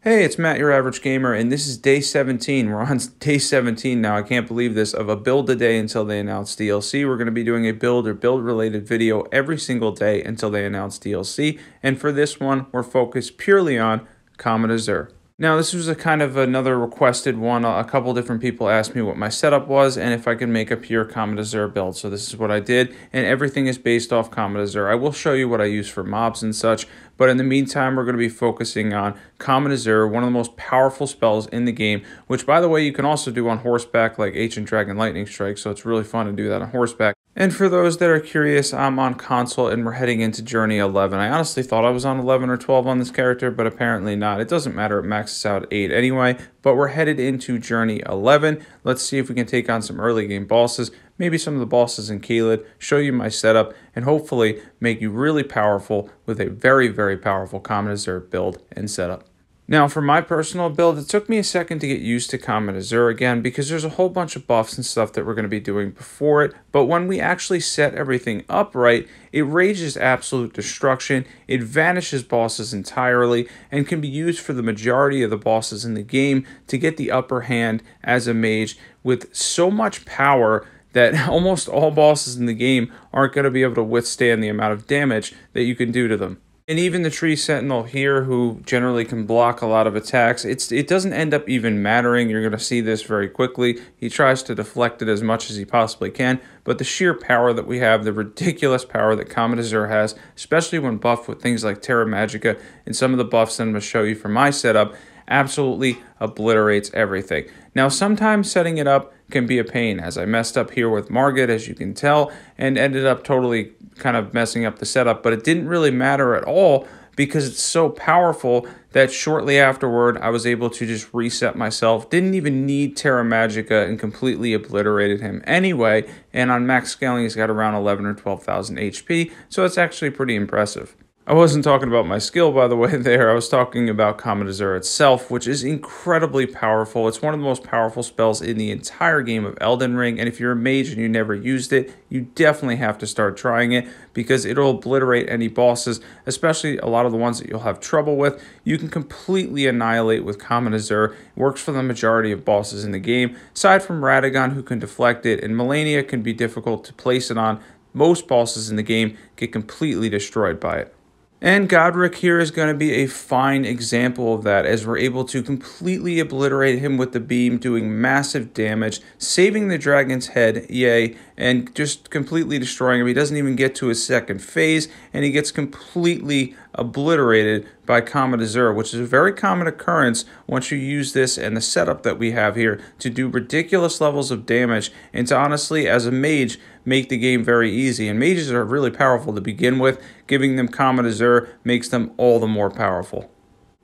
Hey, it's Matt, your average gamer, and this is day 17. We're on day 17 now. I can't believe this, of a build a day until they announce DLC. We're going to be doing a build or build related video every single day until they announce DLC. And for this one, we're focused purely on Comet Azur. Now, this was a kind of another requested one. A couple different people asked me what my setup was and if I could make a pure Comet Azur build. So this is what I did, and everything is based off Comet Azur. I will show you what I use for mobs and such, but in the meantime, we're going to be focusing on Comet Azur, one of the most powerful spells in the game, which, by the way, you can also do on horseback like Ancient Dragon Lightning Strike, so it's really fun to do that on horseback. And for those that are curious, I'm on console and we're heading into Journey 11. I honestly thought I was on 11 or 12 on this character, but apparently not. It doesn't matter, it maxes out at 8 anyway, but we're headed into Journey 11. Let's see if we can take on some early game bosses, maybe some of the bosses in Caelid, show you my setup, and hopefully make you really powerful with a very, very powerful Comet Azur build and setup. Now, for my personal build, it took me a second to get used to Comet Azur again because there's a whole bunch of buffs and stuff that we're going to be doing before it, but when we actually set everything up right, it rages absolute destruction, it vanishes bosses entirely, and can be used for the majority of the bosses in the game to get the upper hand as a mage with so much power that almost all bosses in the game aren't going to be able to withstand the amount of damage that you can do to them. And even the Tree Sentinel here, who generally can block a lot of attacks, it doesn't end up even mattering. You're going to see this very quickly. He tries to deflect it as much as he possibly can, but the sheer power that we have, the ridiculous power that Comet Azur has, especially when buffed with things like Terra Magika and some of the buffs that I'm going to show you for my setup, absolutely obliterates everything. Now, sometimes setting it up can be a pain, as I messed up here with Margit, as you can tell, and ended up totally kind of messing up the setup, but it didn't really matter at all because it's so powerful that shortly afterward I was able to just reset myself. Didn't even need Terra Magika and completely obliterated him anyway, and on max scaling he's got around 11 or 12,000 HP, so it's actually pretty impressive. I wasn't talking about my skill, by the way, there. I was talking about Comet Azur itself, which is incredibly powerful. It's one of the most powerful spells in the entire game of Eldenring, and if you're a mage and you never used it, you definitely have to start trying it because it'll obliterate any bosses, especially a lot of the ones that you'll have trouble with. You can completely annihilate with Comet Azur. It works for the majority of bosses in the game, aside from Radagon, who can deflect it, and Melania can be difficult to place it on. Most bosses in the game get completely destroyed by it. And Godric here is going to be a fine example of that, as we're able to completely obliterate him with the beam, doing massive damage, saving the dragon's head, yay, and just completely destroying him. He doesn't even get to his second phase, and he gets completely obliterated by Comet Azur, which is a very common occurrence once you use this and the setup that we have here to do ridiculous levels of damage, and to honestly, as a mage, make the game very easy. And mages are really powerful to begin with. Giving them Comet Azur makes them all the more powerful.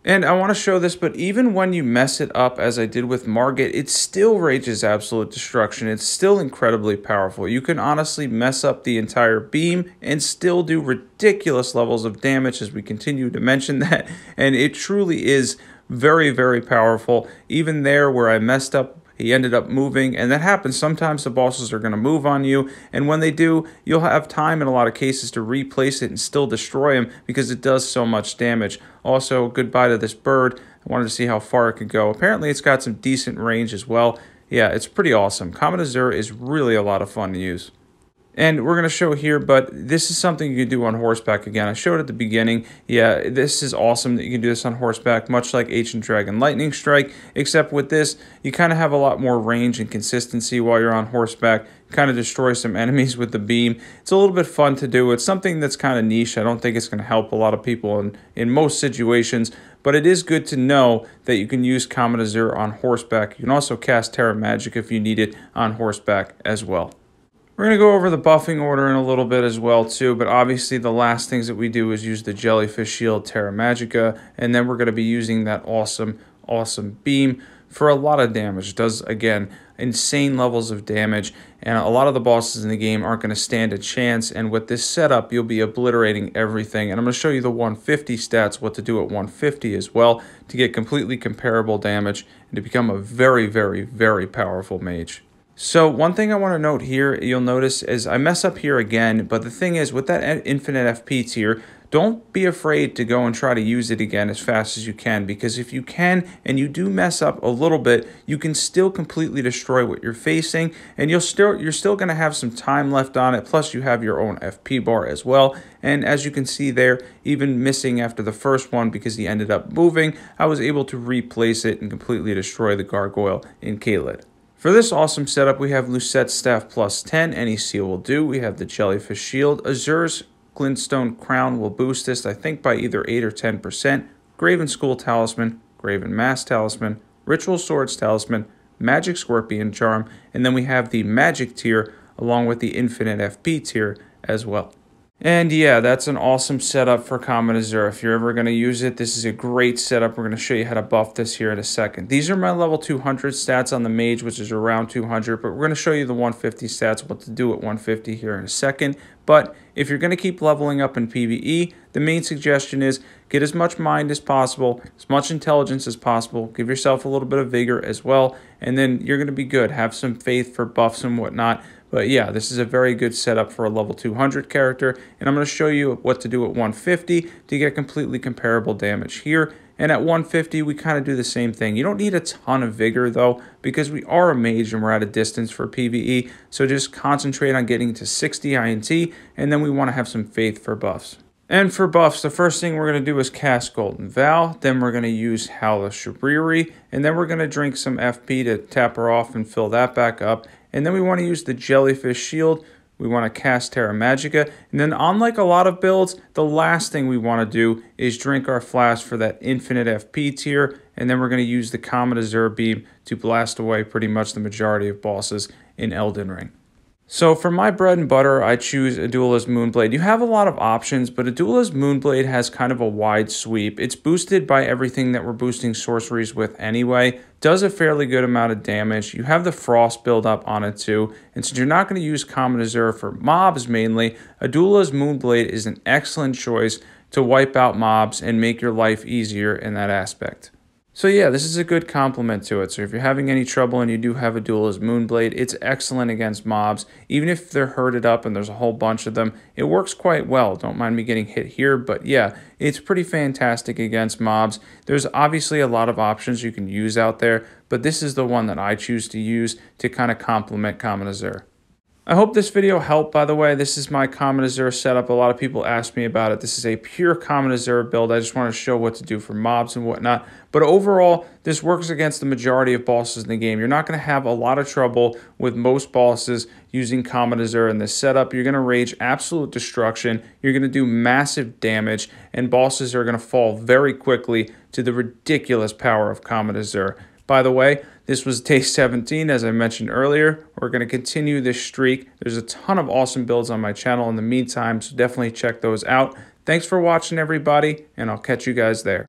And I want to show this, but even when you mess it up, as I did with Margit, it still rages absolute destruction. It's still incredibly powerful. You can honestly mess up the entire beam and still do ridiculous levels of damage, as we continue to mention that. And it truly is very, very powerful. Even there where I messed up, he ended up moving, and that happens. Sometimes the bosses are going to move on you, and when they do, you'll have time in a lot of cases to replace it and still destroy him because it does so much damage. Also, goodbye to this bird. I wanted to see how far it could go. Apparently, it's got some decent range as well. Yeah, it's pretty awesome. Comet Azur is really a lot of fun to use. And we're going to show here, but this is something you can do on horseback again. I showed at the beginning. Yeah, this is awesome that you can do this on horseback, much like Ancient Dragon Lightning Strike, except with this, you kind of have a lot more range and consistency while you're on horseback. Kind of destroy some enemies with the beam. It's a little bit fun to do. It's something that's kind of niche. I don't think it's going to help a lot of people in most situations, but it is good to know that you can use Comet Azur on horseback. You can also cast Terra Magika if you need it on horseback as well. We're going to go over the buffing order in a little bit as well too, but obviously the last things that we do is use the Jellyfish Shield, Terra Magika, and then we're going to be using that awesome beam for a lot of damage. It does, again, insane levels of damage, and a lot of the bosses in the game aren't going to stand a chance, and with this setup, you'll be obliterating everything. And I'm going to show you the 150 stats, what to do at 150 as well, to get completely comparable damage and to become a very, very, very powerful mage. So one thing I want to note here, you'll notice is I mess up here again, but the thing is with that infinite FP tier, don't be afraid to go and try to use it again as fast as you can, because if you can and you do mess up a little bit, you can still completely destroy what you're facing, and you're still going to have some time left on it. Plus you have your own FP bar as well. And as you can see there, even missing after the first one because he ended up moving, I was able to replace it and completely destroy the gargoyle in Caelid. For this awesome setup, we have Lusat's Staff plus 10, any seal will do. We have the Jellyfish Shield. Azur's Glintstone Crown will boost this, I think, by either 8 or 10%. Graven School Talisman, Graven Mask Talisman, Ritual Swords Talisman, Magic Scorpion Charm, and then we have the Magic tier along with the Infinite FP tier as well. And yeah, that's an awesome setup for Comet Azur. If you're ever going to use it, this is a great setup. We're going to show you how to buff this here in a second. These are my level 200 stats on the mage, which is around 200, but we're going to show you the 150 stats, what to do at 150 here in a second. But if you're going to keep leveling up in PvE, the main suggestion is get as much mind as possible, as much intelligence as possible, give yourself a little bit of vigor as well, and then you're going to be good. Have some faith for buffs and whatnot. But yeah, this is a very good setup for a level 200 character, and I'm going to show you what to do at 150 to get completely comparable damage here. And at 150, we kind of do the same thing. You don't need a ton of vigor though, because we are a mage and we're at a distance for PvE, so just concentrate on getting to 60 INT, and then we want to have some faith for buffs. And for buffs, the first thing we're going to do is cast Golden Vow, then we're going to use Howl Shabriri, and then we're going to drink some FP to tap her off and fill that back up. And then we want to use the Jellyfish Shield. We want to cast Terra Magika. And then unlike a lot of builds, the last thing we want to do is drink our flask for that infinite FP tier. And then we're going to use the Comet Azur beam to blast away pretty much the majority of bosses in Eldenring. So for my bread and butter, I choose a Duelist Moonblade. You have a lot of options, but a Duelist Moonblade has kind of a wide sweep. It's boosted by everything that we're boosting sorceries with anyway. Does a fairly good amount of damage. You have the Frost build up on it too. And since you're not going to use Comet Azur for mobs mainly, a Duelist Moonblade is an excellent choice to wipe out mobs and make your life easier in that aspect. So yeah, this is a good complement to it. So if you're having any trouble and you do have a Duelist Moonblade, it's excellent against mobs. Even if they're herded up and there's a whole bunch of them, it works quite well. Don't mind me getting hit here, but yeah, it's pretty fantastic against mobs. There's obviously a lot of options you can use out there, but this is the one that I choose to use to kind of complement Comet Azur. I hope this video helped, by the way. This is my Comet Azur setup. A lot of people ask me about it. This is a pure Comet Azur build. I just want to show what to do for mobs and whatnot. But overall, this works against the majority of bosses in the game. You're not going to have a lot of trouble with most bosses using Comet Azur in this setup. You're going to rage absolute destruction. You're going to do massive damage, and bosses are going to fall very quickly to the ridiculous power of Comet Azur. By the way, this was day 17, as I mentioned earlier. We're going to continue this streak. There's a ton of awesome builds on my channel in the meantime, so definitely check those out. Thanks for watching, everybody, and I'll catch you guys there.